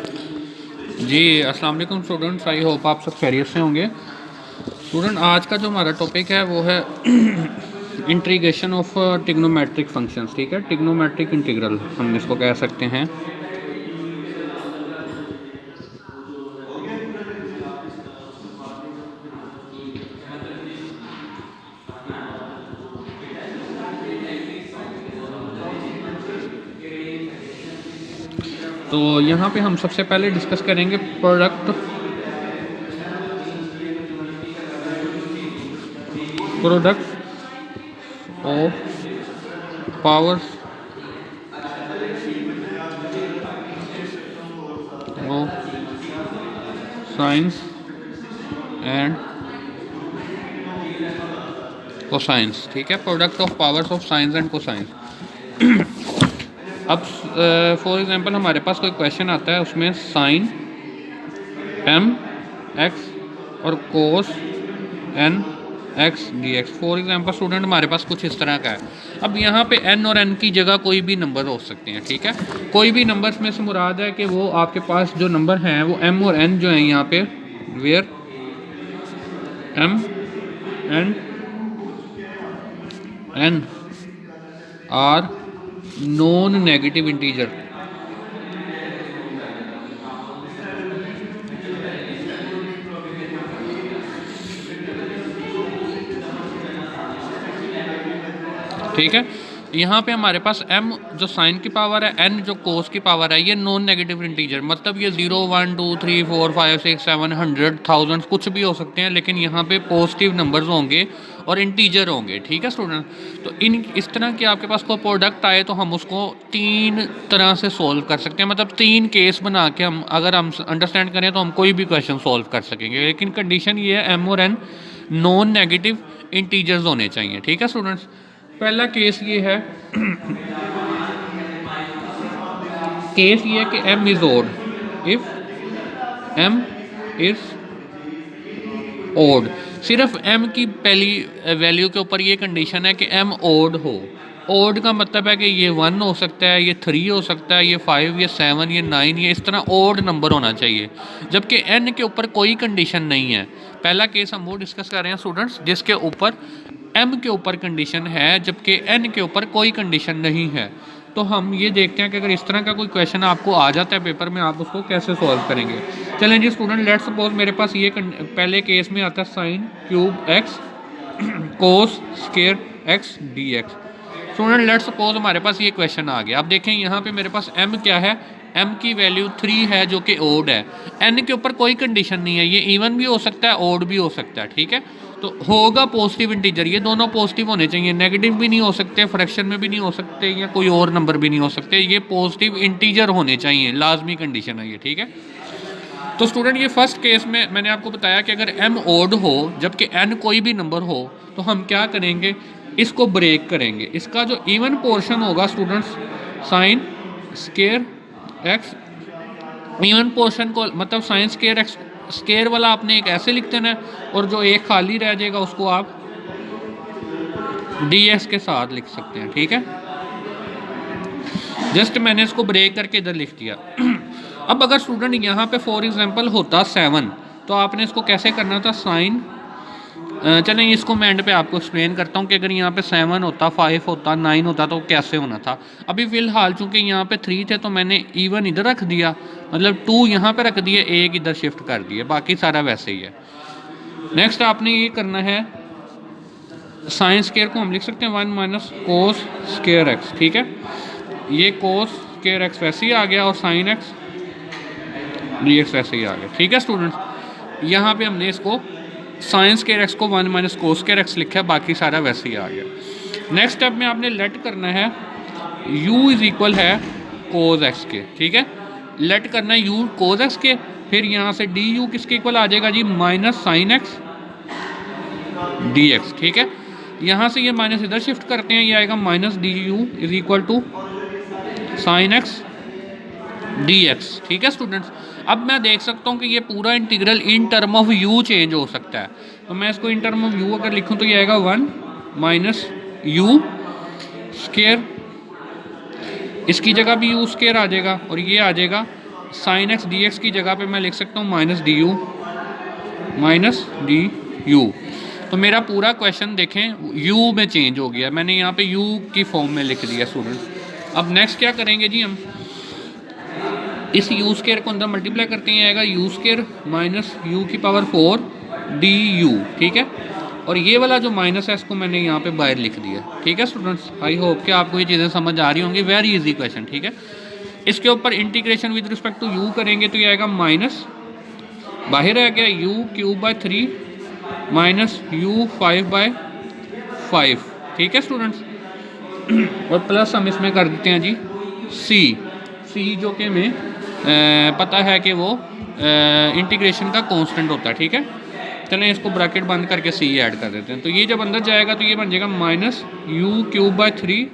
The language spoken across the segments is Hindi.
जी अस्सलाम वालेकुम स्टूडेंट्स, आई होप आप सब खैरियत से होंगे। स्टूडेंट, आज का जो हमारा टॉपिक है वो है इंटीग्रेशन ऑफ ट्रिग्नोमेट्रिक फंक्शंस। ठीक है, ट्रिग्नोमेट्रिक इंटीग्रल हम इसको कह सकते हैं। तो यहाँ पे हम सबसे पहले डिस्कस करेंगे product of powers of science and cosines. ठीक है, product of powers of science and cosines. अब फॉर एग्जांपल हमारे पास कोई क्वेश्चन आता है, उसमें साइन एम एक्स और cos n x d x. For example student, हमारे पास कुछ इस तरह का है। अब यहाँ पे एन और एन की जगह कोई भी नंबर हो सकते हैं। ठीक है, कोई भी नंबर्स में से मुराद है कि वो आपके पास जो नंबर हैं वो एम और एन जो है यहाँ पे, where m and n are non negative integer. ठीक है, यहाँ पे हमारे पास m जो साइन की पावर है, n जो कोस की पावर है, ये नॉन नेगेटिव इंटीजर, मतलब ये 0 1 2 3 4 5 6 7 100 1000 कुछ भी हो सकते हैं, लेकिन यहाँ पे पॉजिटिव नंबर्स होंगे और इंटीजर होंगे। ठीक है स्टूडेंट, तो इस तरह की आपके पास कोई प्रोडक्ट आए तो हम उसको तीन तरह से सोल्व कर सकते हैं, मतलब तीन केस बना के हम अगर हम अंडरस्टैंड करें तो हम कोई भी क्वेश्चन सोल्व कर सकेंगे। लेकिन कंडीशन ये है m और n नॉन नेगेटिव इंटीजर्स होने चाहिए। ठीक है स्टूडेंट्स, पहला केस ये है कि m is odd if m is odd. सिर्फ m की पहली वैल्यू के ऊपर ये कंडीशन है कि m ओड हो। ओड का मतलब है कि ये 1 हो सकता है, ये 3 हो सकता है, ये 5, ये 7, ये 9, ये इस तरह ओड नंबर होना चाहिए, जबकि n के ऊपर कोई कंडीशन नहीं है। पहला केस हम वो डिस्कस कर रहे हैं स्टूडेंट्स जिसके ऊपर m के ऊपर कंडीशन है जबकि n के ऊपर कोई कंडीशन नहीं है। तो हम ये देखते हैं कि अगर इस तरह का कोई क्वेश्चन आपको आ जाता है पेपर में, आप उसको कैसे सॉल्व करेंगे। चलें जी स्टूडेंट, लेट्स सपोज मेरे पास ये पहले केस में आता है sine cube x cos square x d x. Student, let's suppose हमारे पास ये क्वेश्चन आ गया। अब देखें यहाँ पे मेरे पास m क्या है, m की वैल्यू 3 है जो कि ओड है। n के ऊपर कोई कंडीशन नहीं है, ये इवन भी हो सकता है, ओड भी हो सकता है। ठीक है, तो होगा पॉजिटिव इंटीजर, ये दोनों पॉजिटिव होने चाहिए, नेगेटिव भी नहीं हो सकते, फ्रैक्शन में भी नहीं हो सकते, या कोई और नंबर भी नहीं हो सकते, ये पॉजिटिव इंटीजर होने चाहिए, लाजमी कंडीशन है ये। ठीक है, तो स्टूडेंट ये फर्स्ट केस में मैंने आपको बताया कि अगर m ओड हो जबकि n कोई भी नंबर हो तो हम क्या करेंगे, इसको ब्रेक करेंगे। इसका जो इवन पोर्शन होगा students, sine square x, even portion को मतलब साइन स्क्वायर एक्स स्क्वायर वाला आपने एक ऐसे लिख देना है, और जो एक खाली रह जाएगा उसको आप डी एक्स के साथ लिख सकते हैं। ठीक है, जस्ट मैंने इसको ब्रेक करके इधर लिख दिया। अब अगर स्टूडेंट यहाँ पे फॉर एग्जांपल होता 7, तो आपने इसको कैसे करना था, साइन चलें इसको मैं एंड पे आपको एक्सप्लेन करता हूँ कि अगर यहाँ पे 7 होता, 5 होता, 9 होता तो कैसे होना था। अभी फ़िलहाल चूँकि यहाँ पे 3 थे तो मैंने इवन इधर रख दिया, मतलब 2 यहाँ पे रख दिए, 1 इधर शिफ्ट कर दिए, बाकी सारा वैसे ही है। नेक्स्ट आपने ये करना है, साइन स्क्वायर को हम लिख सकते हैं 1 माइनस कोस स्क्वायर एक्स। ठीक है, ये कोस स्क्वायर एक्स वैसे ही आ गया और साइन एक्स डी एक्स वैसे ही आ गया। ठीक है स्टूडेंट्स, यहाँ पे हमने इसको साइन स्क्वायर एक्स को 1 माइनस कोस स्क्वायर एक्स लिखा है, बाकी सारा वैसे ही आ गया। नेक्स्ट स्टेप में आपने लेट करना है u इज इक्वल है कोस एक्स के। ठीक है, लेट करना है u कोस एक्स के, फिर यहाँ से डी यू किसके इक्वल आ जाएगा जी, minus sine x d x. ठीक है, यहाँ से ये माइनस इधर शिफ्ट करते हैं, ये आएगा minus d u is equal to sine x d x. ठीक है स्टूडेंट्स, अब मैं देख सकता हूँ कि ये पूरा integral in term of u change हो सकता है, तो मैं इसको इन टर्म ऑफ u अगर लिखूँ तो ये आएगा 1 माइनस u स्क्वायर, इसकी जगह भी u स्क्वायर आ जाएगा और ये आ जाएगा साइन एक्स डी एक्स की जगह पे मैं लिख सकता हूँ माइनस डी यू। तो मेरा पूरा क्वेश्चन देखें u में चेंज हो गया, मैंने यहाँ पे u की फॉर्म में लिख दिया स्टूडेंट। अब नेक्स्ट क्या करेंगे जी, हम इस u स्क्वायर को अंदर मल्टीप्लाई करते हैं, आएगा u स्क्वायर माइनस यू की पावर 4 डी यू, ठीक है। और ये वाला जो माइनस है इसको मैंने यहाँ पे बाहर लिख दिया, ठीक है स्टूडेंट्स। आई होप कि आपको ये चीज़ें समझ आ रही होंगी, वेरी इजी क्वेश्चन, ठीक है। इसके ऊपर integration with respect to u करेंगे तो ये आएगा माइनस, बाहर आ गया u cube by 3 minus u 5/5, ठीक है स्टूडेंट्स। और प्लस हम इसमें कर देते हैं जी c जो कि हमें पता है कि वो इंटीग्रेशन का कांस्टेंट होता है, ठीक है। चलें इसको ब्रैकेट बंद करके c ऐड कर देते हैं, तो ये जब अंदर जाएगा तो ये बन जाएगा minus u cube by 3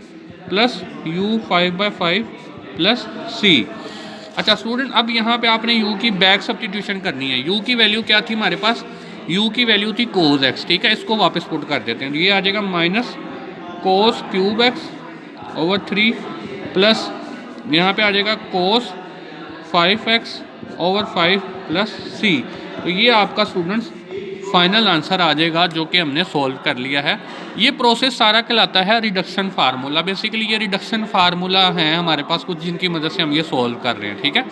plus u 5/5 plus c। अच्छा स्टूडेंट, अब यहाँ पे आपने u की बैक सब्स्टिट्यूशन करनी है। u की वैल्यू क्या थी हमारे पास, u की वैल्यू थी कोस x, ठीक है। इसको वापस पुट कर देते हैं, ये आ जाएगा minus cos cube x over 3 plus यहाँ पे आ जाएगा कोस 5x ओवर 5 प्लस c। तो ये आपका स्टूडेंट्स फाइनल आंसर आ जाएगा जो कि हमने सॉल्व कर लिया है। ये प्रोसेस सारा कहलाता है रिडक्शन फार्मूला। बेसिकली ये रिडक्शन फार्मूला है हमारे पास कुछ, जिनकी मदद से हम ये सॉल्व कर रहे हैं, ठीक है।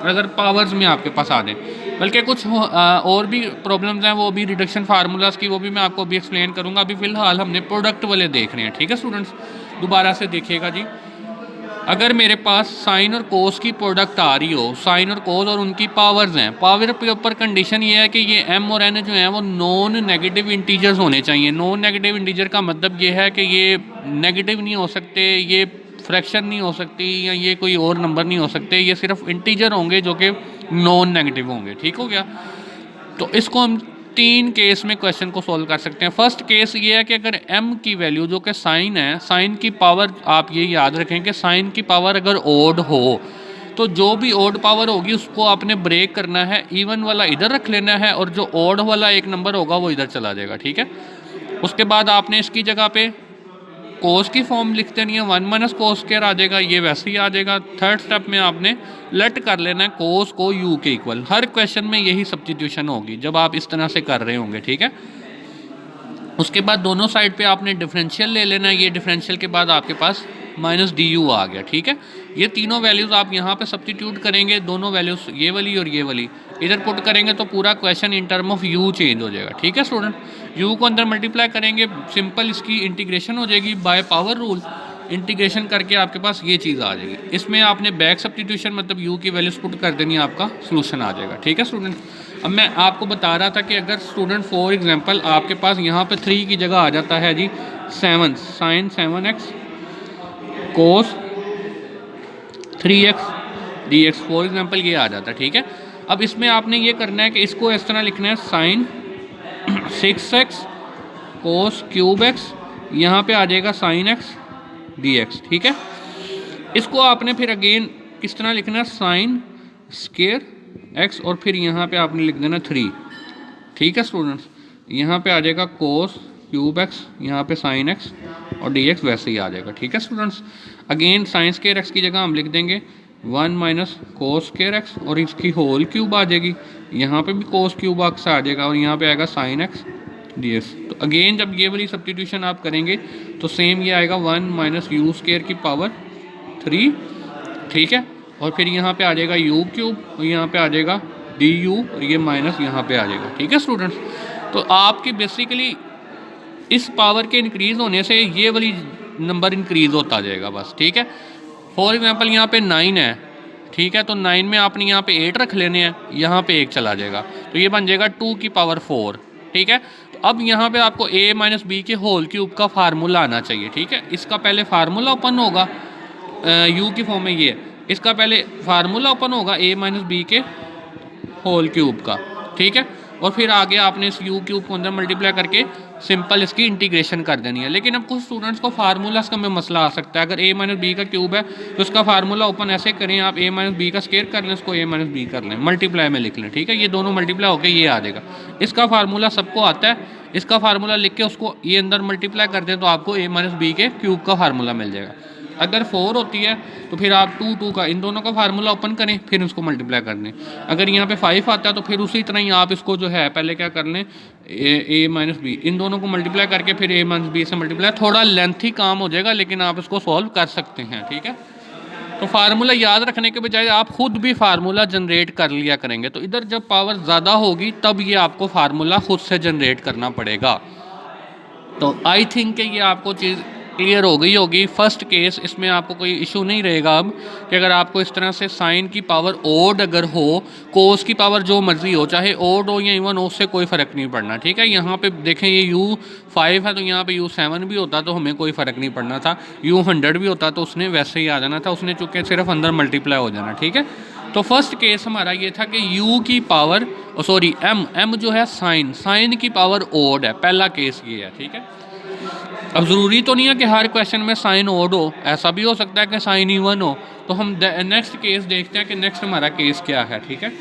अगर पावर्स में आपके पास आ जाए, बल्कि कुछ और भी प्रॉब्लम्स हैं वो भी रिडक्शन फार्मूलाज की, वो भी मैं आपको अभी एक्सप्लेन करूँगा। अभी फ़िलहाल हमने प्रोडक्ट वाले देख रहे हैं, ठीक है स्टूडेंट्स। दोबारा से देखिएगा जी, अगर मेरे पास साइन और कोस की प्रोडक्ट आ रही हो, साइन और कोस और उनकी पावर्स हैं, पावर के ऊपर कंडीशन ये है कि ये m और n जो हैं वो नॉन नेगेटिव इंटीजर्स होने चाहिए। नॉन नेगेटिव इंटीजर का मतलब ये है कि ये नेगेटिव नहीं हो सकते, ये फ्रैक्शन नहीं हो सकती, या ये कोई और नंबर नहीं हो सकते, ये सिर्फ इंटीजर होंगे जो कि नॉन नेगेटिव होंगे, ठीक हो गया। तो इसको हम 3 केस में क्वेश्चन को सॉल्व कर सकते हैं। फर्स्ट केस ये है कि अगर m की वैल्यू जो कि साइन है, साइन की पावर आप ये याद रखें कि साइन की पावर अगर ओड हो तो जो भी ओड पावर होगी उसको आपने ब्रेक करना है, इवन वाला इधर रख लेना है और जो ओड वाला एक नंबर होगा वो इधर चला जाएगा, ठीक है। उसके बाद आपने इसकी जगह पे कोस की फॉर्म लिख देनी है, 1 माइनस कोस स्क्वायर आ जाएगा, ये वैसे ही आ जाएगा। थर्ड स्टेप में आपने लेट कर लेना है कोस को u के इक्वल। हर क्वेश्चन में यही सब्स्टिट्यूशन होगी जब आप इस तरह से कर रहे होंगे, ठीक है। उसके बाद दोनों साइड पे आपने डिफरेंशियल ले लेना है, ये डिफरेंशियल के बाद आपके पास माइनस डी यू आ गया, ठीक है। ये तीनों वैल्यूज़ आप यहाँ पे सब्स्टिट्यूट करेंगे, दोनों वैल्यूज़ ये वाली और ये वाली इधर पुट करेंगे तो पूरा question in term of u change हो जाएगा, ठीक है स्टूडेंट। u को अंदर मल्टीप्लाई करेंगे, सिंपल इसकी इंटीग्रेशन हो जाएगी बाय पावर रूल। इंटीग्रेशन करके आपके पास ये चीज़ आ जाएगी। इसमें आपने बैक सब्स्टिट्यूशन मतलब u की वैल्यूज पुट कर देनी, आपका सोल्यूशन आ जाएगा, ठीक है स्टूडेंट। अब मैं आपको बता रहा था कि अगर स्टूडेंट फॉर एग्जांपल आपके पास यहाँ पे 3 की जगह आ जाता है जी 7, sine 7x cos 3x dx for example ये आ जाता है, ठीक है। अब इसमें आपने ये करना है कि इसको इस तरह लिखना है sign 6x cos cube x, यहाँ पे आ जाएगा साइन x dx, ठीक है। इसको आपने फिर अगेन किस तरह लिखना है, साइन स्क्वायर x और फिर यहाँ पे आपने लिख देना 3, ठीक है स्टूडेंट्स। यहाँ पे आ जाएगा कोस क्यूब x, यहाँ पे साइन x और dx वैसे ही आ जाएगा, ठीक है students. Again sine square x की जगह हम लिख देंगे 1 माइनस कोस स्क्वायर x और इसकी होल क्यूब आ जाएगी, यहाँ पे भी कोस क्यूब x आ जाएगा और यहाँ पे आएगा साइन x dx। तो अगेन जब ये वाली सब्स्टिट्यूशन आप करेंगे तो सेम ये आएगा 1 माइनस यू स्क्वायर की पावर 3, ठीक है। और फिर यहाँ पे आ जाएगा u क्यूब और यहाँ पे आ जाएगा du और ये माइनस यहाँ पे आ जाएगा, ठीक है स्टूडेंट्स। तो आपकी बेसिकली इस पावर के इंक्रीज़ होने से ये वाली नंबर इंक्रीज़ होता जाएगा बस, ठीक है। फॉर एग्जांपल यहाँ पे 9 है, ठीक है, तो 9 में आपने यहाँ पे 8 रख लेने हैं, यहाँ पे 1 चला जाएगा तो ये बन जाएगा 2 की पावर 4, ठीक है। तो अब यहाँ पे आपको a माइनस बी के होल क्यूब का फार्मूला आना चाहिए, ठीक है। इसका पहले फार्मूला ओपन होगा u की फॉर्म में, ये इसका पहले फार्मूला ओपन होगा a माइनस बी के होल क्यूब का, ठीक है। और फिर आगे आपने इस u क्यूब को अंदर मल्टीप्लाई करके सिंपल इसकी इंटीग्रेशन कर देनी है। लेकिन अब कुछ स्टूडेंट्स को फार्मूलाज का में मसला आ सकता है। अगर a माइनस बी का क्यूब है तो उसका फार्मूला ओपन ऐसे करें आप, a माइनस बी का स्क्वायर कर लें, इसको a माइनस बी कर लें, मल्टीप्लाई में लिख लें, ठीक है। ये दोनों मल्टीप्लाई होकर ये आ जाएगा। इसका फार्मूला सबको आता है, इसका फार्मूला लिख के उसको ये अंदर मल्टीप्लाई कर दें तो आपको a माइनस बी के क्यूब का फार्मूला मिल जाएगा। अगर 4 होती है तो फिर आप 2 का इन दोनों का फार्मूला ओपन करें, फिर उसको मल्टीप्लाई कर दें। अगर यहाँ पे 5 आता है तो फिर उसी तरह ही आप इसको जो है पहले क्या कर लें, ए माइनस बी, इन दोनों को मल्टीप्लाई करके फिर ए माइनस बी से मल्टीप्लाई। थोड़ा लेंथी काम हो जाएगा लेकिन आप इसको सॉल्व कर सकते हैं, ठीक है। तो फार्मूला याद रखने के बजाय आप खुद भी फार्मूला जनरेट कर लिया करेंगे। तो इधर जब पावर ज़्यादा होगी तब ये आपको फार्मूला खुद से जनरेट करना पड़ेगा। तो आई थिंक कि ये आपको चीज़ क्लियर हो गई होगी। फर्स्ट केस, इसमें आपको कोई इशू नहीं रहेगा अब कि अगर आपको इस तरह से साइन की पावर ओड अगर हो, कोस की पावर जो मर्जी हो, चाहे ओड हो या इवन हो, उससे कोई फ़र्क नहीं पड़ना, ठीक है। यहाँ पे देखें ये U5 है तो यहाँ पे U7 भी होता तो हमें कोई फ़र्क नहीं पड़ना था, U100 भी होता तो उसने वैसे ही आ जाना था, उसने चूँकि सिर्फ अंदर मल्टीप्लाई हो जाना, ठीक है। तो फर्स्ट केस हमारा ये था कि U की पावर सॉरी M जो है साइन की पावर ओड है, पहला केस ये है, ठीक है। अब ज़रूरी तो नहीं है कि हर क्वेश्चन में साइन ओड हो, ऐसा भी हो सकता है कि साइन इवन हो। तो हम नेक्स्ट केस देखते हैं कि नेक्स्ट हमारा केस क्या है, ठीक है।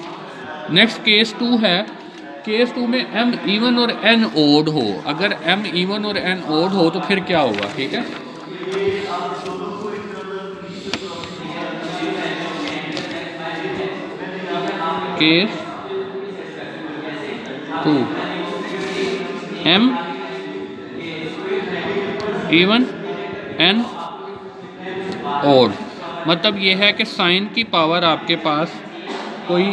नेक्स्ट केस 2 है। केस 2 में M इवन और N ओड हो। अगर M इवन और N ओड हो तो फिर क्या होगा, ठीक है। Case 2 M even N odd, मतलब ये है कि साइन की पावर आपके पास कोई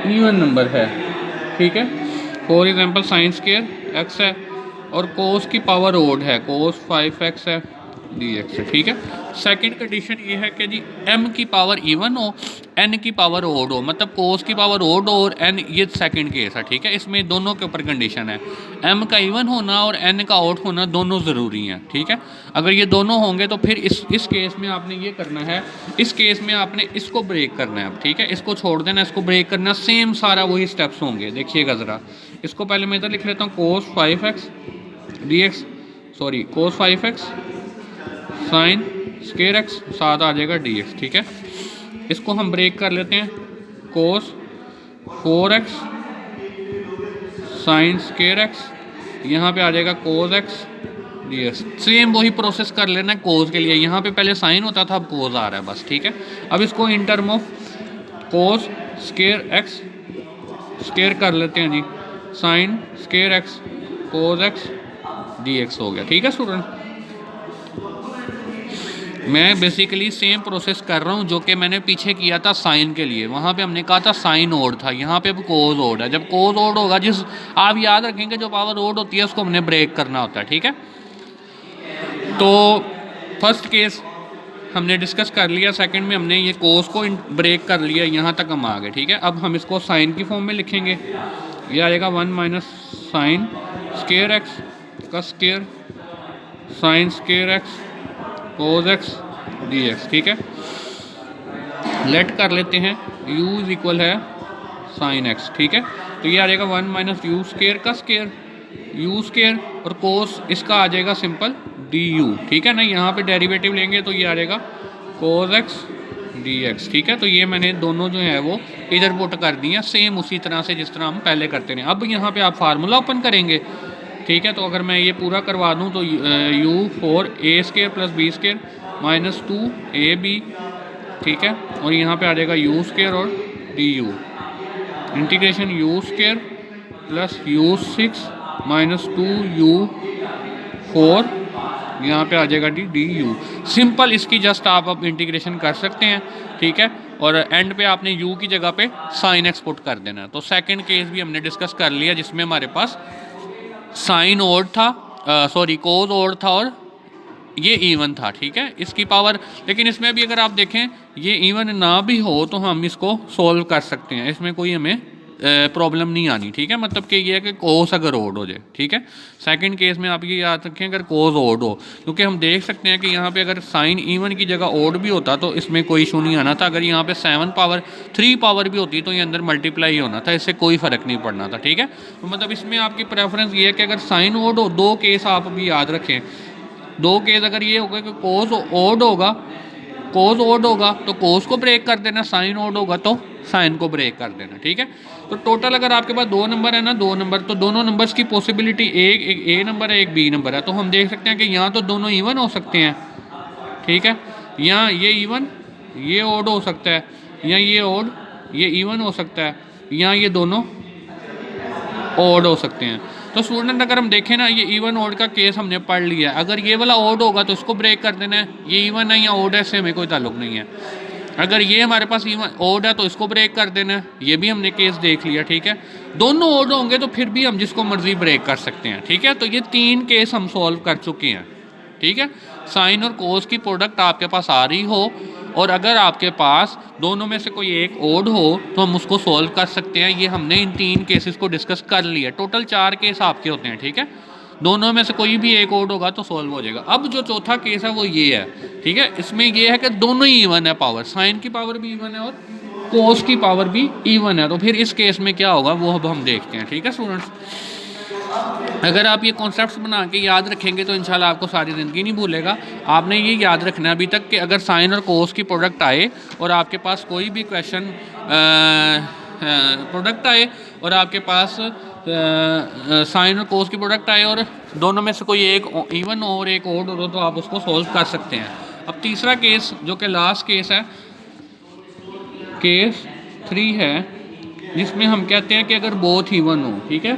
इवन नंबर है, ठीक है। For example sine square x है और कोस की पावर ओड है, कोस 5x है dx है, ठीक है। सेकंड कंडीशन ये है कि जी m की पावर इवन हो, n की पावर ओड हो, मतलब कोस की पावर ओड हो और n, ये सेकंड केस है, ठीक है। इसमें दोनों के ऊपर कंडीशन है, m का इवन होना और n का ओड होना दोनों ज़रूरी हैं, ठीक है। अगर ये दोनों होंगे तो फिर इस केस में आपने ये करना है, इस केस में आपने इसको ब्रेक करना है अब, ठीक है। इसको छोड़ देना, इसको ब्रेक करना, सेम सारा वही स्टेप्स होंगे। देखिएगा ज़रा, इसको पहले मैं इधर लिख लेता हूँ, कोस 5x dx, सॉरी कोस 5x साइन स्क्वायर x, साथ आ जाएगा dx, ठीक है। इसको हम ब्रेक कर लेते हैं, कोस 4x साइन स्क्वायर x, यहाँ पे आ जाएगा कोस x dx। सेम वही प्रोसेस कर लेना है कोस के लिए, यहाँ पे पहले साइन होता था, अब कोस आ रहा है बस, ठीक है। अब इसको in term of cos square x square कर लेते हैं जी, साइन स्क्वायर x कोस x dx हो गया, ठीक है स्टूडेंट। मैं बेसिकली सेम प्रोसेस कर रहा हूँ जो कि मैंने पीछे किया था साइन के लिए, वहाँ पे हमने कहा था साइन ओड था, यहाँ पे अब कोस ओड है। जब कोस ओड होगा, जिस आप याद रखेंगे जो पावर ओड होती है उसको हमने ब्रेक करना होता है, ठीक है। तो फर्स्ट केस हमने डिस्कस कर लिया, सेकंड में हमने ये कोस को ब्रेक कर लिया, यहाँ तक हम आ गए, ठीक है। अब हम इसको साइन की फॉर्म में लिखेंगे, ये आ जाएगा 1 माइनस साइन स्क्वायर x का स्क्वायर साइन स्क्वायर x कोस x dx, ठीक है। लेट कर लेते हैं, u इज इक्वल है साइन x, ठीक है। तो ये आ जाएगा 1 माइनस यू स्क्वायर का स्क्वायर, u स्क्वायर और कोस इसका आ जाएगा सिंपल du, ठीक है ना। यहाँ पे डेरिवेटिव लेंगे तो ये आ जाएगा कोस x dx, ठीक है। तो ये मैंने दोनों जो है वो इधर पुट कर दिए, सेम उसी तरह से जिस तरह हम पहले करते रहे। अब यहाँ पे आप फार्मूला ओपन करेंगे, ठीक है। तो अगर मैं ये पूरा करवा दूँ तो u4 a square plus b square minus 2ab, ठीक है। और यहाँ पे आ जाएगा u स्क्वायर और du, integration u square plus u6 minus 2u4, यहाँ पे आ जाएगा du। सिंपल इसकी जस्ट आप अब इंटीग्रेशन कर सकते हैं, ठीक है। और एंड पे आपने u की जगह पे साइन x पुट कर देना है। तो सेकंड केस भी हमने डिस्कस कर लिया जिसमें हमारे पास साइन ओड था, सॉरी कोस ओड था और ये इवन था, ठीक है। इसकी पावर, लेकिन इसमें भी अगर आप देखें ये इवन ना भी हो तो हम इसको सोल्व कर सकते हैं, इसमें कोई हमें प्रॉब्लम नहीं आनी, ठीक है। मतलब कि ये है कि कोस अगर ओड हो जाए, ठीक है। सेकंड केस में आप ये याद रखें अगर कोस ओड हो, क्योंकि हम देख सकते हैं कि यहाँ पे अगर साइन इवन की जगह ओड भी होता तो इसमें कोई इशू नहीं आना था। अगर यहाँ पे 7 पावर 3 पावर भी होती तो ये अंदर मल्टीप्लाई होना था, इससे कोई फ़र्क नहीं पड़ना था, ठीक है। तो मतलब इसमें आपकी प्रेफरेंस ये है कि अगर साइन ओड हो, दो केस आप भी याद रखें, दो केस अगर ये होगा कि कोस ओड होगा, कोस ओड होगा तो कोस को ब्रेक कर देना, साइन ओड होगा तो साइन को ब्रेक कर देना, ठीक है। तो टोटल अगर आपके पास 2 नंबर है ना, 2 नंबर, तो दोनों नंबर्स की पॉसिबिलिटी एक ए नंबर है, एक बी नंबर है, तो हम देख सकते हैं कि यहाँ तो दोनों इवन हो सकते हैं, ठीक है। यहाँ ये इवन, ये ओड हो सकता है, या ये ओड, ये इवन हो सकता है, या ये दोनों ओड हो सकते हैं। तो स्टूडेंट अगर हम देखें ना, ये इवन ओड का केस हमने पढ़ लिया है। अगर ये वाला ओड होगा तो इसको ब्रेक कर देना है, ये इवन है या ओड है इससे हमें कोई ताल्लुक नहीं है। अगर ये हमारे पास इवन ओड है तो इसको ब्रेक कर देना है, ये भी हमने केस देख लिया, ठीक है। दोनों ओड होंगे तो फिर भी हम जिसको मर्जी ब्रेक कर सकते हैं, ठीक है। तो ये 3 केस हम सॉल्व कर चुके हैं, ठीक है। साइन और कोस की प्रोडक्ट आपके पास आ रही हो और अगर आपके पास दोनों में से कोई एक ओड हो तो हम उसको सॉल्व कर सकते हैं। ये हमने इन 3 केसेस को डिस्कस कर लिया। टोटल 4 केस आपके होते हैं, ठीक है। दोनों में से कोई भी एक ओड होगा तो सॉल्व हो जाएगा। अब जो चौथा केस है वो ये है, ठीक है। इसमें ये है कि दोनों ही इवन है पावर, साइन की पावर भी इवन है और कोस की पावर भी इवन है। तो फिर इस केस में क्या होगा वो अब हम देखते हैं, ठीक है स्टूडेंट्स। अगर आप ये कॉन्सेप्ट्स बना के याद रखेंगे तो इंशाल्लाह आपको सारी ज़िंदगी नहीं भूलेगा। आपने ये याद रखना है अभी तक कि अगर साइन और कोस की प्रोडक्ट आए और आपके पास कोई भी क्वेश्चन प्रोडक्ट आए और आपके पास साइन और कोस की प्रोडक्ट आए और दोनों में से कोई एक इवन और एक ओड हो तो आप उसको सोल्व कर सकते हैं। अब तीसरा केस जो कि लास्ट केस है, केस 3 है, जिसमें हम कहते हैं कि अगर बोथ इवन हो, ठीक है,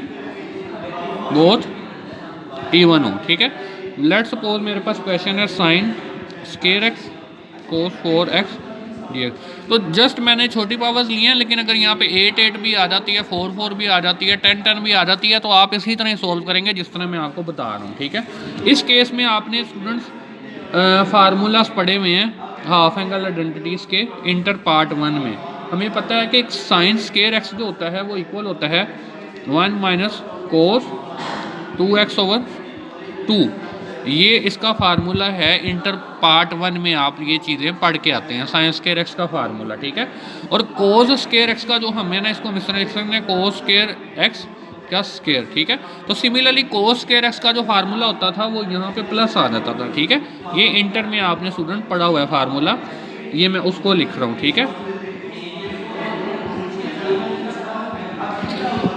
बोथ इवन हो, ठीक है। लेट सपोज मेरे पास क्वेश्चन है साइन स्केयर एक्स कोस 4x dx। तो जस्ट मैंने छोटी पावर्स ली हैं, लेकिन अगर यहाँ पे 8 भी आ जाती है, 4 भी आ जाती है, 10 भी आ जाती है, तो आप इसी तरह सॉल्व करेंगे जिस तरह मैं आपको बता रहा हूँ, ठीक है। इस केस में आपने स्टूडेंट्स फार्मूलाज पढ़े हुए हैं हाफ एंगल आइडेंटिटीज़ के इंटर पार्ट 1 में। हमें पता है कि साइन स्केयर एक्स जो होता है वो इक्वल होता है 1 माइनस कोस 2x/2। ये इसका फार्मूला है। इंटर पार्ट 1 में आप ये चीज़ें पढ़ के आते हैं, साइन स्केयर एक्स का फार्मूला, ठीक है। और कोस स्केयर एक्स का जो हमें ना, इसको हम इस तरह लिख सकते हैं, कोस स्केयर एक्स क्या स्केयर, ठीक है। तो सिमिलरली कोस स्केयर एक्स का जो फार्मूला होता था वो यहाँ पे प्लस आ जाता था, ठीक है। ये इंटर में आपने स्टूडेंट पढ़ा हुआ है फार्मूला, ये मैं उसको लिख रहा हूँ, ठीक है।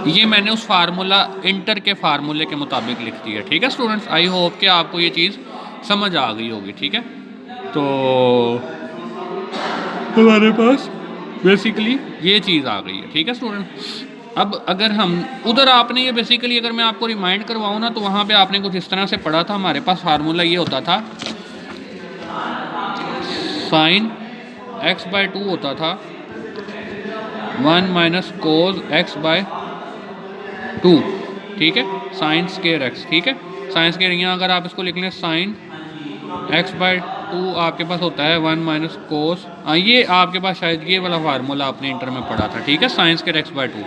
ये मैंने उस फार्मूला इंटर के फार्मूले के मुताबिक लिख दिया, ठीक है स्टूडेंट्स। आई होप कि आपको ये चीज़ समझ आ गई होगी, ठीक है। तो हमारे पास बेसिकली ये चीज़ आ गई है, ठीक है स्टूडेंट। अब अगर हम उधर आपने ये बेसिकली अगर मैं आपको रिमाइंड करवाऊँ ना, तो वहाँ पे आपने कुछ इस तरह से पढ़ा था। हमारे पास फार्मूला ये होता था, साइन x/2 होता था 1 माइनस कोस x/2, ठीक है, साइन स्केयर एक्स, ठीक है। साइन स्केयर यहाँ अगर आप इसको लिख लें, साइन x/2 आपके पास होता है 1 माइनस कोस, ये आपके पास शायद ये वाला फार्मूला आपने इंटर में पढ़ा था, ठीक है, साइन स्केयर x/2,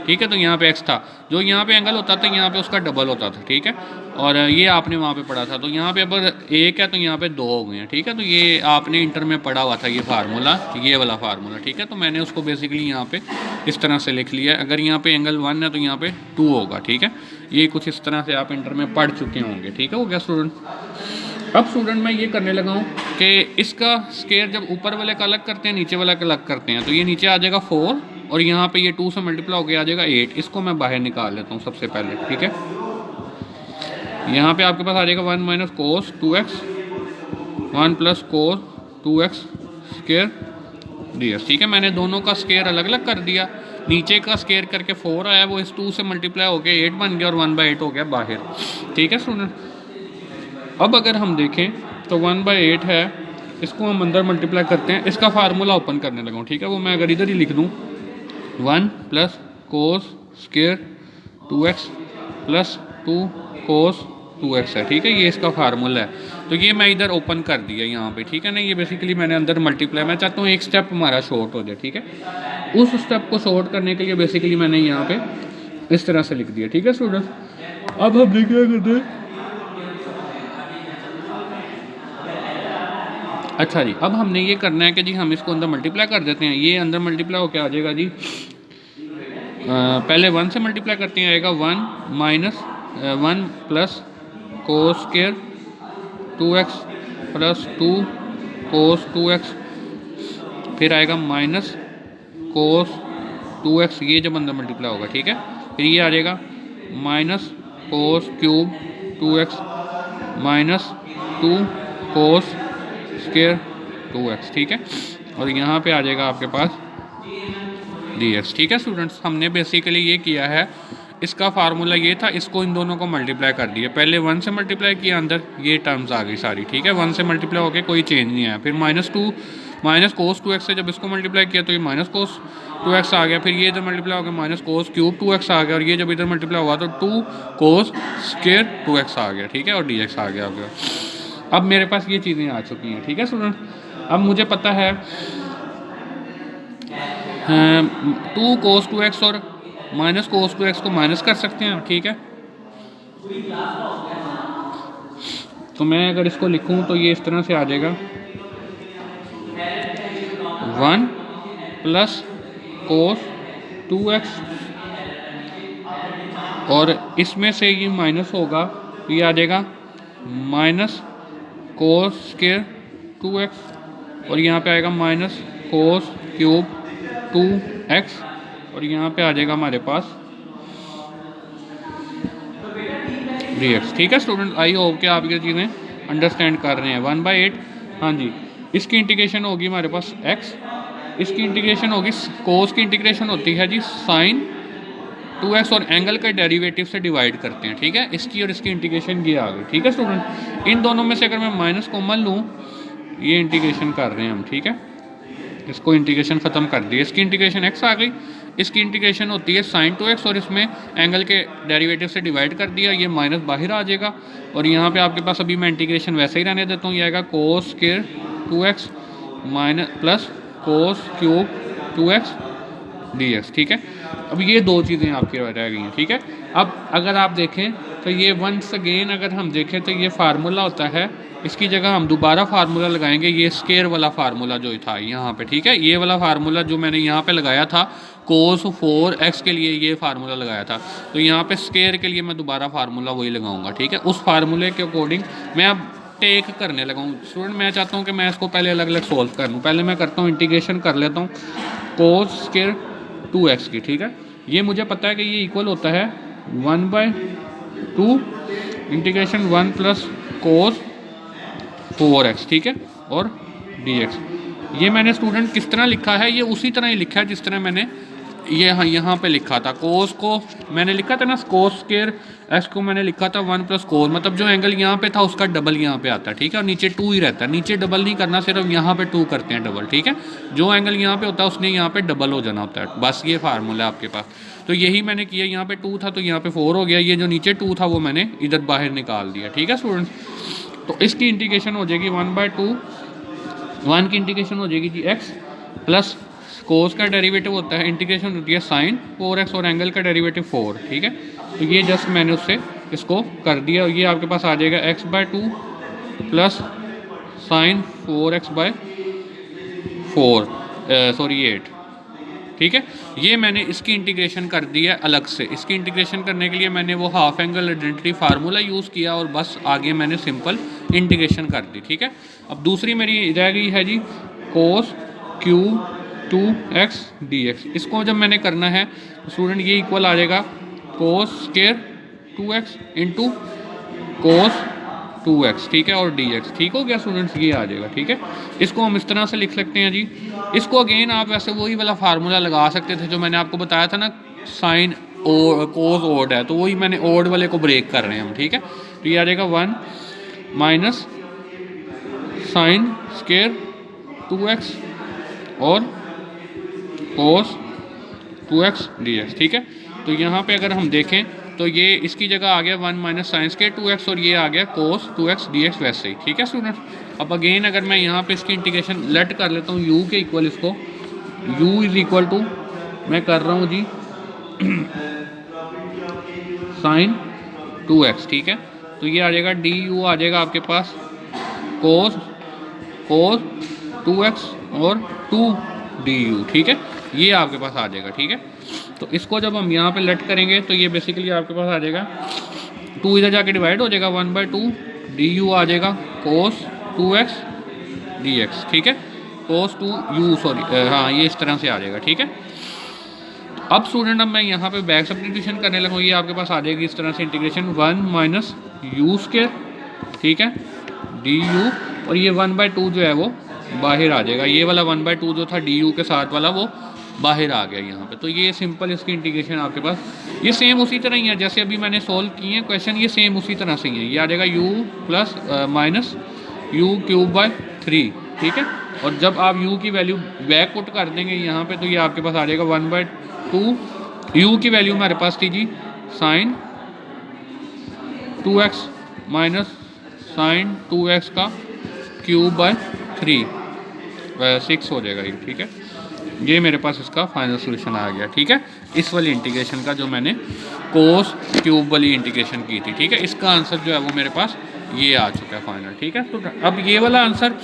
ठीक है। तो यहाँ पे x था, जो यहाँ पे एंगल होता था यहाँ पे उसका डबल होता था, ठीक है। और ये आपने वहाँ पे पढ़ा था। तो यहाँ पे अगर 1 है तो यहाँ पे 2 हो गए हैं, ठीक है। तो ये आपने इंटर में पढ़ा हुआ था ये फार्मूला, ये वाला फार्मूला, ठीक है। तो मैंने उसको बेसिकली यहाँ पे इस तरह से लिख लिया। अगर यहाँ पे एंगल 1 है तो यहाँ पे 2 होगा, ठीक है। ये कुछ इस तरह से आप इंटर में पढ़ चुके होंगे, ठीक है। हो गया स्टूडेंट। अब स्टूडेंट मैं ये करने लगा हूँ कि इसका स्केयर जब ऊपर वाले का अलग करते हैं, नीचे वाला का अलग करते हैं, तो ये नीचे आ जाएगा 4 और यहाँ पे ये 2 से मल्टीप्लाई होकर आ जाएगा 8। इसको मैं बाहर निकाल लेता हूँ सबसे पहले, ठीक है। यहाँ पे आपके पास आ जाएगा 1 minus cos 2x 1 plus cos 2x square dx, ठीक है। मैंने दोनों का स्केयर अलग अलग कर दिया। नीचे का स्केयर करके 4 आया, वो इस 2 से मल्टीप्लाई होकर 8 बन गया और 1/8 हो गया बाहर, ठीक है स्टूडेंट। अब अगर हम देखें तो 1/8 है, इसको हम अंदर मल्टीप्लाई करते हैं। इसका फार्मूला ओपन करने लगा हूँ, ठीक है। वो मैं अगर इधर ही लिख दूँ, 1 plus cos square 2x plus 2 कोस 2x है, ठीक है। ये इसका फार्मूला है। तो ये मैं इधर ओपन कर दिया यहाँ पे, ठीक है ना। ये बेसिकली मैंने अंदर मल्टीप्लाई, मैं चाहता हूँ एक स्टेप हमारा शॉर्ट हो जाए, ठीक है। उस स्टेप को शॉर्ट करने के लिए बेसिकली मैंने यहाँ पे इस तरह से लिख दिया, ठीक है स्टूडेंट। अब हम क्या करते हैं, अच्छा जी, अब हमने ये करना है कि जी हम इसको अंदर मल्टीप्लाई कर देते हैं। ये अंदर मल्टीप्लाई होकर आ जाएगा जी, पहले 1 से मल्टीप्लाई करते हैं, आएगा 1 minus 1 plus cos square 2x plus 2 कोस 2x, फिर आएगा माइनस कोस 2x, ये जब अंदर मल्टीप्लाई होगा, ठीक है। फिर ये आ जाएगा minus cos cube 2x minus 2 cos square 2x, ठीक है। और यहाँ पे आ जाएगा आपके पास dx, ठीक है स्टूडेंट्स। हमने बेसिकली ये किया है, इसका फार्मूला ये था, इसको इन दोनों को मल्टीप्लाई कर दिया। पहले 1 से मल्टीप्लाई किया, अंदर ये टर्म्स आ गई सारी, ठीक है। 1 से मल्टीप्लाई होकर कोई चेंज नहीं आया। फिर -2 माइनस कोस 2x से जब इसको मल्टीप्लाई किया तो ये माइनस कोस 2x आ गया। फिर ये इधर मल्टीप्लाई हो गया माइनस कोस क्यूब 2x आ गया। और ये जब इधर मल्टीप्लाई हुआ तो 2 कोस स्क्वायर 2x आ गया, ठीक है। और dx आ गया आपका। अब मेरे पास ये चीज़ें आ चुकी हैं, ठीक है स्टूडेंट। अब मुझे पता है 2 कोस 2x और माइनस कोस 2x को माइनस कर सकते हैं, ठीक है। तो मैं अगर इसको लिखूं तो ये इस तरह से आ जाएगा 1 प्लस कोस 2x, और इसमें से ये माइनस होगा तो ये आ जाएगा माइनस कोस स्क्वायर 2x, और यहाँ पे आएगा माइनस कोस क्यूब 2x, और यहाँ पे आ जाएगा हमारे पास dx, ठीक है स्टूडेंट। आई होप कि आप ये चीज़ें अंडरस्टैंड कर रहे हैं। 1/8, हाँ जी। इसकी इंटीग्रेशन होगी हमारे पास x, इसकी इंटीग्रेशन होगी, कोस की इंटीग्रेशन होती है जी साइन 2x, और एंगल का डेरिवेटिव से डिवाइड करते हैं, ठीक है। इसकी और इसकी इंटीग्रेशन ये आ गई, ठीक है स्टूडेंट। इन दोनों में से अगर मैं माइनस कॉमन लूँ, ये इंटीग्रेशन कर रहे हैं हम, ठीक है। इसको इंटीग्रेशन ख़त्म कर दिया, इसकी इंटीग्रेशन x आ गई, इसकी इंटीग्रेशन होती है साइन 2x, और इसमें एंगल के डेरिवेटिव से डिवाइड कर दिया, ये माइनस बाहर आ जाएगा। और यहाँ पे आपके पास अभी मैं इंटीग्रेशन वैसे ही रहने देता हूँ, ये आएगा cos square 2x minus plus cos cube 2x dx, ठीक है। अब ये दो चीज़ें आपकी रह गई हैं, ठीक है। अब अगर आप देखें तो ये वंस अगेन अगर हम देखें तो ये फार्मूला होता है, इसकी जगह हम दोबारा फार्मूला लगाएंगे, ये स्क्वायर वाला फार्मूला जो था यहाँ पे, ठीक है। ये वाला फार्मूला जो मैंने यहाँ पे लगाया था कोस 4x के लिए, ये फार्मूला लगाया था, तो यहाँ पे स्क्वायर के लिए मैं दोबारा फार्मूला वही लगाऊंगा, ठीक है। उस फार्मूले के अकॉर्डिंग मैं अब टेक करने लगा हूँ स्टूडेंट। मैं चाहता हूँ कि मैं इसको पहले अलग अलग सोल्व कर लूँ। पहले मैं करता हूँ इंटीग्रेशन कर लेता हूँ कोस स्क्वायर 2x की, ठीक है। ये मुझे पता है कि ये इक्वल होता है 1/2 इंटीग्रेशन 1 प्लस कोस 4x, ठीक है, और dx। ये मैंने स्टूडेंट किस तरह लिखा है, ये उसी तरह ही लिखा है जिस तरह मैंने ये यहाँ पे लिखा था। कोस को मैंने लिखा था ना, कोस स्क्वायर x को मैंने लिखा था 1 प्लस कोस, मतलब जो एंगल यहाँ पे था उसका डबल यहाँ पे आता है, ठीक है। और नीचे 2 ही रहता है, नीचे डबल नहीं करना, सिर्फ यहाँ पे 2 करते हैं डबल, ठीक है। जो एंगल यहाँ पे होता है उसने यहाँ पे डबल हो जाना होता है, बस ये फार्मूला है आपके पास। तो यही मैंने किया, यहाँ पे 2 था तो यहाँ पे 4 हो गया, ये जो नीचे 2 था वो मैंने इधर बाहर निकाल दिया, ठीक है स्टूडेंट्स। तो इसकी इंटीग्रेशन हो जाएगी 1/2, 1 की इंटीग्रेशन हो जाएगी जी x, प्लस कोस का डेरिवेटिव होता है, इंटीग्रेशन होती है साइन 4x, और एंगल का डेरिवेटिव 4, ठीक है। तो ये जस्ट मैंने उससे इसको कर दिया, और ये आपके पास आ जाएगा x/2 plus sign 4x/4 sorry 8, ठीक है। ये मैंने इसकी इंटीग्रेशन कर दी है अलग से। इसकी इंटीग्रेशन करने के लिए मैंने वो half angle identity formula use किया, और बस आगे मैंने सिंपल इंटीग्रेशन कर दी, ठीक है। अब दूसरी मेरी रह गई है जी कोस क्यूब 2x dx। इसको जब मैंने करना है तो स्टूडेंट ये इक्वल आ जाएगा cos square 2x into cos 2x, ठीक है, और dx, ठीक हो गया स्टूडेंट्स, ये आ जाएगा, ठीक है। इसको हम इस तरह से लिख सकते हैं जी। इसको अगेन आप वैसे वही वाला फार्मूला लगा सकते थे जो मैंने आपको बताया था ना, साइन और कोस ओड है, तो वही मैंने ओड वाले को ब्रेक कर रहे हैं हम, ठीक है। तो ये आ जाएगा 1 माइनस साइन स्क्वायर 2x और कोस 2x dx, ठीक है। तो यहाँ पे अगर हम देखें तो ये इसकी जगह आ गया 1 माइनस साइन स्क्वायर 2x, और ये आ गया कोस 2x dx वैसे ही, ठीक है स्टूडेंट। अब अगेन अगर मैं यहाँ पे इसकी इंटीग्रेशन लेट कर लेता हूँ u के इक्वल, इसको u इज इक्वल टू मैं कर रहा हूँ जी साइन 2x, ठीक है। तो ये आ जाएगा du आ जाएगा आपके पास कोस 2x और 2 du, ठीक है। ये आपके पास आ जाएगा, ठीक है। तो इसको जब हम यहाँ पे लेट करेंगे तो ये बेसिकली आपके पास आ जाएगा 2 इधर जाके डिवाइड हो जाएगा 1/2 du आ जाएगा कोस 2x dx, ठीक है। कोस टू यू, सॉरी हाँ ये इस तरह से आ जाएगा, ठीक है। अब स्टूडेंट अब मैं यहाँ पे बैक सब्स्टिट्यूशन करने लगा, ये आपके पास आ जाएगी इस तरह से इंटीग्रेशन 1 माइनस यू स्क्वायर, ठीक है, डी यू, और ये 1/2 जो है वो बाहर आ जाएगा, ये वाला 1/2 जो था डी यू के साथ वाला वो बाहर आ गया यहाँ पे। तो ये सिंपल इसकी इंटीग्रेशन आपके पास ये सेम उसी तरह ही है जैसे अभी मैंने सॉल्व किए हैं क्वेश्चन, ये सेम उसी तरह से ही है। ये आ जाएगा you plus minus u cube by 3, ठीक है। और जब आप u की वैल्यू बैक पुट कर देंगे यहाँ पे तो ये आपके पास आ जाएगा 1/2, u की वैल्यू हमारे पास थी जी sign 2x minus sign 2x का क्यूब बाय 3, 6 हो जाएगा ये, ठीक है। ये मेरे पास इसका फाइनल सोल्यूशन आ गया, ठीक है, इस वाली इंटीग्रेशन का जो मैंने कोस क्यूब वाली इंटीग्रेशन की थी, ठीक है। इसका आंसर जो है वो मेरे पास ये आ चुका है फाइनल, ठीक है। तो अब ये वाला आंसर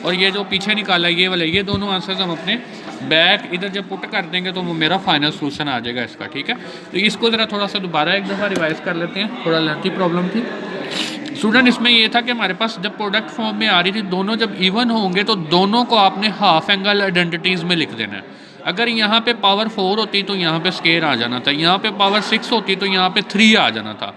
और ये जो पीछे निकाला ये वाला, ये दोनों आंसर्स हम अपने बैक इधर जब पुट कर देंगे तो वो मेरा फाइनल सोल्यूशन आ जाएगा इसका, ठीक है। तो इसको ज़रा थोड़ा सा दोबारा एक दफ़ा रिवाइज कर लेते हैं, थोड़ा लेंथी प्रॉब्लम थी स्टूडेंट। इसमें ये था कि हमारे पास जब प्रोडक्ट फॉर्म में आ रही थी, दोनों जब इवन होंगे तो दोनों को आपने हाफ एंगल आइडेंटिटीज़ में लिख देना है। अगर यहाँ पे पावर 4 होती तो यहाँ पे स्केयर आ जाना था, यहाँ पे पावर 6 होती तो यहाँ पे 3 आ जाना था,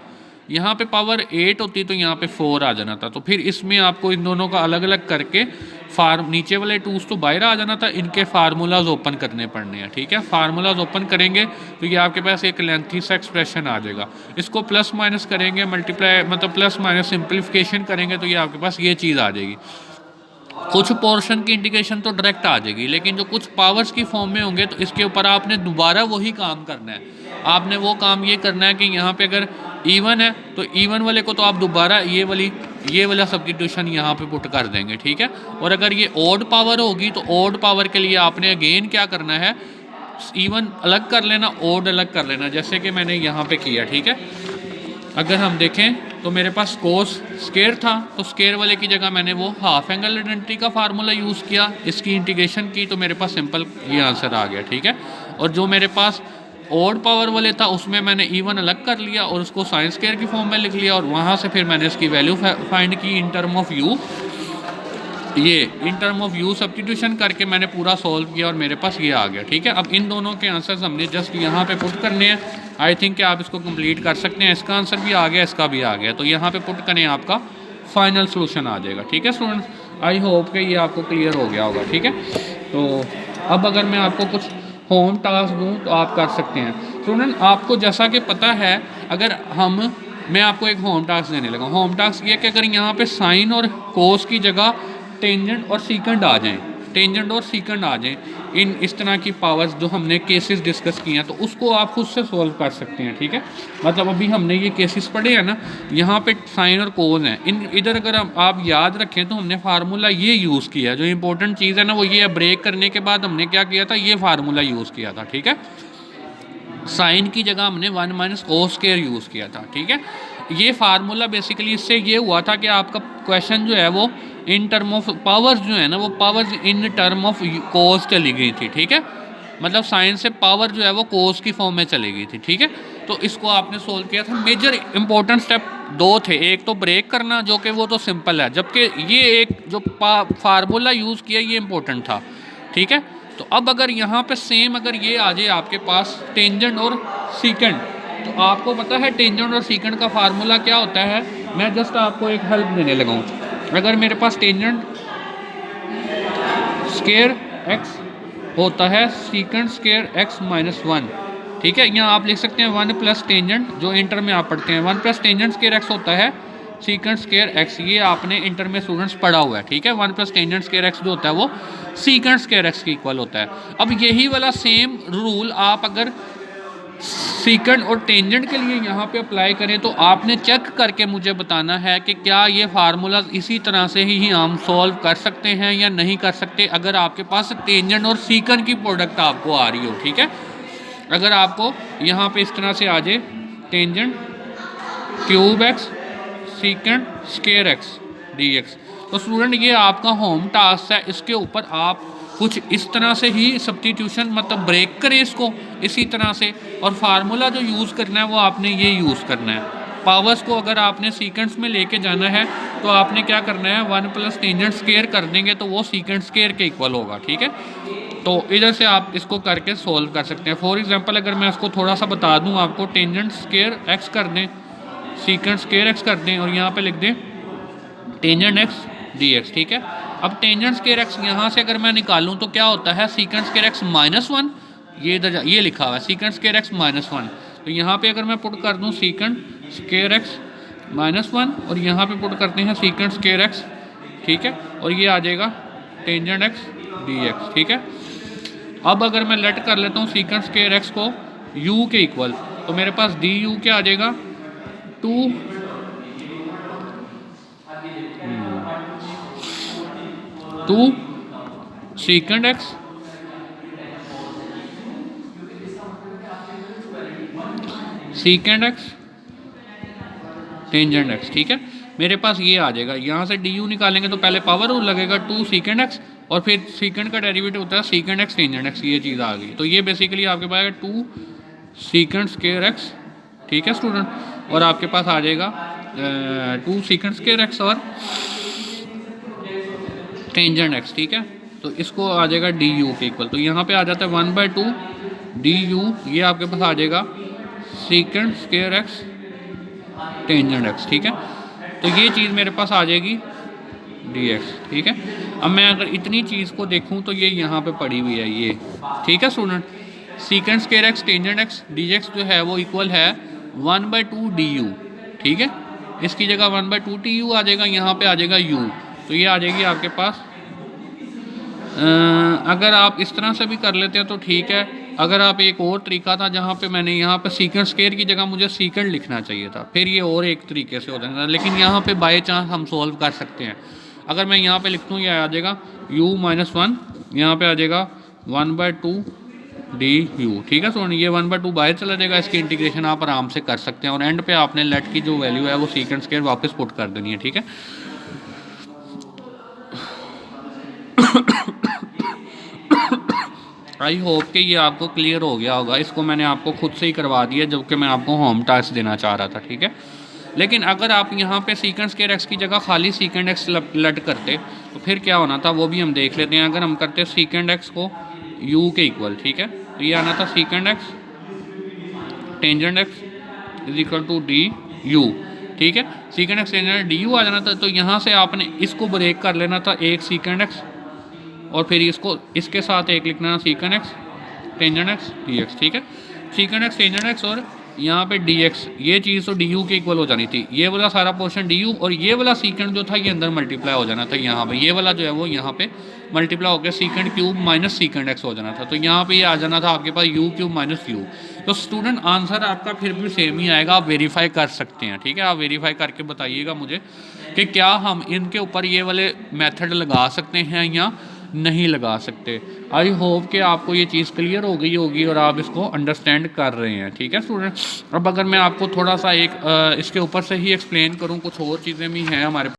यहाँ पे पावर 8 होती तो यहाँ पे 4 आ जाना था। तो फिर इसमें आपको इन दोनों का अलग अलग करके नीचे वाले टूल्स तो बाहर आ जाना था, इनके फार्मूलाज ओपन करने पड़ने हैं, ठीक है। फार्मूलाज ओपन करेंगे तो ये आपके पास एक लेंथी सा एक्सप्रेशन आ जाएगा, इसको प्लस माइनस करेंगे, मल्टीप्लाई मतलब प्लस माइनस सिंप्लीफिकेशन करेंगे तो ये आपके पास ये चीज़ आ जाएगी। कुछ पोर्शन की इंटीग्रेशन तो डायरेक्ट आ जाएगी, लेकिन जो कुछ पावर्स की फॉर्म में होंगे तो इसके ऊपर आपने दोबारा वही काम करना है। आपने वो काम ये करना है कि यहाँ पे अगर इवन है तो इवन वाले को तो आप दोबारा ये वाला सब्स्टिट्यूशन यहाँ पे पुट कर देंगे, ठीक है। और अगर ये ऑड पावर होगी तो ऑड पावर के लिए आपने अगेन क्या करना है, इवन अलग कर लेना, ऑड अलग कर लेना, जैसे कि मैंने यहाँ पे किया, ठीक है। अगर हम देखें तो मेरे पास कोस स्केयर था तो स्केयर वाले की जगह मैंने वो हाफ एंगल आइडेंटिटी का फार्मूला यूज़ किया, इसकी इंटीग्रेशन की तो मेरे पास सिंपल ये आंसर आ गया, ठीक है। और जो मेरे पास ऑड पावर वाले था उसमें मैंने इवन अलग कर लिया और उसको साइन स्केयर की फॉर्म में लिख लिया, और वहाँ से फिर मैंने इसकी वैल्यू फाइंड की इन टर्म ऑफ यू, ये in term of you substitution करके मैंने पूरा सॉल्व किया और मेरे पास ये आ गया, ठीक है। अब इन दोनों के आंसर्स हमने जस्ट यहाँ पे पुट करने हैं। आई थिंक कि आप इसको कंप्लीट कर सकते हैं, इसका आंसर भी आ गया, इसका भी आ गया, तो यहाँ पे पुट करें आपका फाइनल सोल्यूशन आ जाएगा, ठीक है स्टूडेंट्स। आई होप कि ये आपको क्लियर हो गया होगा, ठीक है। तो अब अगर मैं आपको कुछ होम टास्क दूँ तो आप कर सकते हैं स्टूडेंट। आपको जैसा कि पता है, अगर मैं आपको एक होम टास्क देने लगा, होम टास्क ये कि अगर यहाँ पे साइन और कोस की जगह टेंजेंट और सीकेंड आ जाएं, टेंजेंट और सीकेंड आ जाएं, इन इस तरह की पावर्स जो हमने केसेस डिस्कस किए हैं तो उसको आप खुद से सॉल्व कर सकते हैं, ठीक है। मतलब अभी हमने ये केसेस पढ़े हैं ना, यहाँ पे साइन और कोस हैं, इन इधर अगर आप याद रखें तो हमने फार्मूला ये यूज़ किया है। जो इंपॉर्टेंट चीज़ है ना वो ये है, ब्रेक करने के बाद हमने क्या किया था, ये फार्मूला यूज़ किया था, ठीक है। साइन की जगह हमने 1 माइनस कोस स्क्वायर यूज़ किया था, ठीक है। ये फार्मूला बेसिकली इससे ये हुआ था कि आपका क्वेश्चन जो है वो इन टर्म ऑफ पावर्स जो है ना, वो powers in term of cos चली गई थी, ठीक है। मतलब साइन से पावर जो है वो कोस की फॉर्म में चली गई थी, ठीक है। तो इसको आपने सोल्व किया था। मेजर इंपॉर्टेंट स्टेप 2 थे, एक तो ब्रेक करना जो कि वो तो सिंपल है, जबकि ये एक जो फार्मूला यूज़ किया ये इंपॉर्टेंट था, ठीक है। तो अब अगर यहाँ पे सेम अगर ये आ जाए आपके पास टेंजेंट और सीकेंड, तो आपको पता है टेंजेंट और सीकेंड का फार्मूला क्या होता है। मैं जस्ट आपको एक हेल्प देने लगा हूँ। अगर मेरे पास टेंजेंट स्केयर एक्स होता है सीकेंड स्केयर एक्स माइनस 1, ठीक है। यहाँ आप लिख सकते हैं 1 प्लस टेंजेंट, जो इंटर में आप पढ़ते हैं 1 प्लस टेंजेंट स्केयर एक्स होता है सीकेंड स्केयर एक्स, ये आपने इंटर में स्टूडेंट्स पढ़ा हुआ है, ठीक है। 1 प्लस टेंजेंट स्केयर एक्स जो होता है वो सीकेंड स्केयर एक्स के इक्वल होता है। अब यही वाला सेम रूल आप अगर सीकेंड और टेंजेंट के लिए यहाँ पे अप्लाई करें तो आपने चेक करके मुझे बताना है कि क्या ये फार्मूला इसी तरह से ही हम सॉल्व कर सकते हैं या नहीं कर सकते, अगर आपके पास टेंजेंट और सीकेंड की प्रोडक्ट आपको आ रही हो, ठीक है। अगर आपको यहाँ पे इस तरह से आ जाए tangent cube x सीकेंड square x d x, तो स्टूडेंट ये आपका होम टास्क है, इसके ऊपर आप कुछ इस तरह से ही सब्स्टिट्यूशन मतलब ब्रेक करें इसको इसी तरह से, और फार्मूला जो यूज़ करना है वो आपने ये यूज़ करना है। पावर्स को अगर आपने सीक्वेंस में लेके जाना है तो आपने क्या करना है, 1 प्लस टेंजेंट स्क्वायर कर देंगे तो वो सीकेंट स्क्वायर के इक्वल होगा, ठीक है। तो इधर से आप इसको करके सोल्व कर सकते हैं। फॉर एग्जांपल अगर मैं इसको थोड़ा सा बता दूं आपको, टेंजेंट स्क्वायर एक्स कर दें, सीकेंट स्क्वायर एक्स कर दें और यहाँ पे लिख दें टेंजेंट एक्स डी एक्स, ठीक है। अब टेंजेंट स्क्वायर एक्स यहाँ से अगर मैं निकालूँ तो क्या होता है, सीकेंट स्क्वायर एक्स -1, ये इधर ये लिखा हुआ है सीकेंट स्क्वायर एक्स -1। तो यहाँ पे अगर मैं पुट कर दूँ सीकेंट स्क्वायर एक्स -1 और यहाँ पे पुट करते हैं सीकेंट स्क्वायर एक्स, ठीक है, और ये आ जाएगा टेंजेंट एक्स डी एक्स, ठीक है। अब अगर मैं लेट कर लेता हूँ सीकेंट स्क्वायर एक्स को u के इक्वल, तो मेरे पास डी यू क्या आ जाएगा 2 सीकेंट एक्स टेंजेंट एक्स, ठीक है। मेरे पास ये आ जाएगा, यहाँ से डी यू निकालेंगे तो पहले पावर रूल लगेगा 2 सीकेंट एक्स और फिर सीकेंट का डेरिवेटिव होता है सीकेंट एक्स टेंजेंट एक्स, ये चीज़ आ गई। तो ये बेसिकली आपके पास आएगा 2 सीकेंट स्क्वायर एक्स, ठीक है स्टूडेंट, और आपके पास आ जाएगा 2 सीकेंट स्क्वायर एक्स और टेंजेंट एक्स, ठीक है। तो इसको आ जाएगा डी यू के इक्वल, तो यहाँ पे आ जाता है 1/2 डी यू, ये आपके पास आ जाएगा secant square x tangent x, ठीक है। तो ये चीज़ मेरे पास आ जाएगी डी एक्स, ठीक है। अब मैं अगर इतनी चीज़ को देखूँ तो ये यहाँ पे पड़ी हुई है ये, ठीक है student. Secant square x tangent x d x जो है वो इक्वल है 1/2 डी यू, ठीक है। इसकी जगह 1/2 टी यू आ जाएगा, यहाँ पे आ जाएगा यू, तो ये आ जाएगी आपके पास। अगर आप इस तरह से भी कर लेते हैं तो ठीक है। अगर आप एक और तरीका था जहाँ पे मैंने यहाँ पे सीकेंट स्क्वायर की जगह मुझे सीकेंट लिखना चाहिए था, फिर ये और एक तरीके से हो जाएगा, लेकिन यहाँ पे बाय चांस हम सोल्व कर सकते हैं। अगर मैं यहाँ पे लिख दूँ, ये आ जाएगा u-1, यहाँ पे आ जाएगा 1/2 डी यू, ठीक है। तो ये 1/2 बाहर चला जाएगा, इसकी इंटीग्रेशन आप आराम से कर सकते हैं और एंड पे आपने लेट की जो वैल्यू है वो सीकेंट स्क्वायर वापस पुट कर देनी है, ठीक है। आई होप कि ये आपको क्लियर हो गया होगा। इसको मैंने आपको खुद से ही करवा दिया जबकि मैं आपको होम टास्क देना चाह रहा था, ठीक है। लेकिन अगर आप यहाँ पे सीकेंट स्क्वायर एक्स की जगह खाली सीकेंट एक्स लेट करते तो फिर क्या होना था वो भी हम देख लेते हैं। अगर हम करते सीकेंट एक्स को u के इक्वल, ठीक है, तो ये आना था secant x tangent x is equal to d u, ठीक है। Secant x tangent d u आ जाना था, तो यहाँ से आपने इसको ब्रेक कर लेना था, एक सीकेंट एक्स और फिर इसको इसके साथ एक लिखना secant x tangent x d x, ठीक है। सीकेंट एक्स टेंजेंट एक्स और यहाँ पे डी एक्स, ये चीज़ तो डी यू के इक्वल हो जानी थी। ये वाला सारा पोर्शन डी यू और ये वाला सीकेंट जो था ये अंदर मल्टीप्लाई हो जाना था, यहाँ पे ये वाला जो है वो यहाँ पे मल्टीप्लाई होकर secant cube minus secant x हो जाना था। तो यहाँ पे ये आ जाना था आपके पास यू क्यूब माइनस यू। तो स्टूडेंट आंसर आपका फिर भी सेम ही आएगा, आप वेरीफाई कर सकते हैं, ठीक है। आप वेरीफाई करके बताइएगा मुझे कि क्या हम इनके ऊपर ये वाले मेथड लगा सकते हैं या नहीं लगा सकते। आई होप कि आपको ये चीज़ क्लियर हो गई होगी और आप इसको अंडरस्टैंड कर रहे हैं, ठीक है स्टूडेंट। अब अगर मैं आपको थोड़ा सा एक इसके ऊपर से ही एक्सप्लेन करूँ, कुछ और चीज़ें भी हैं हमारे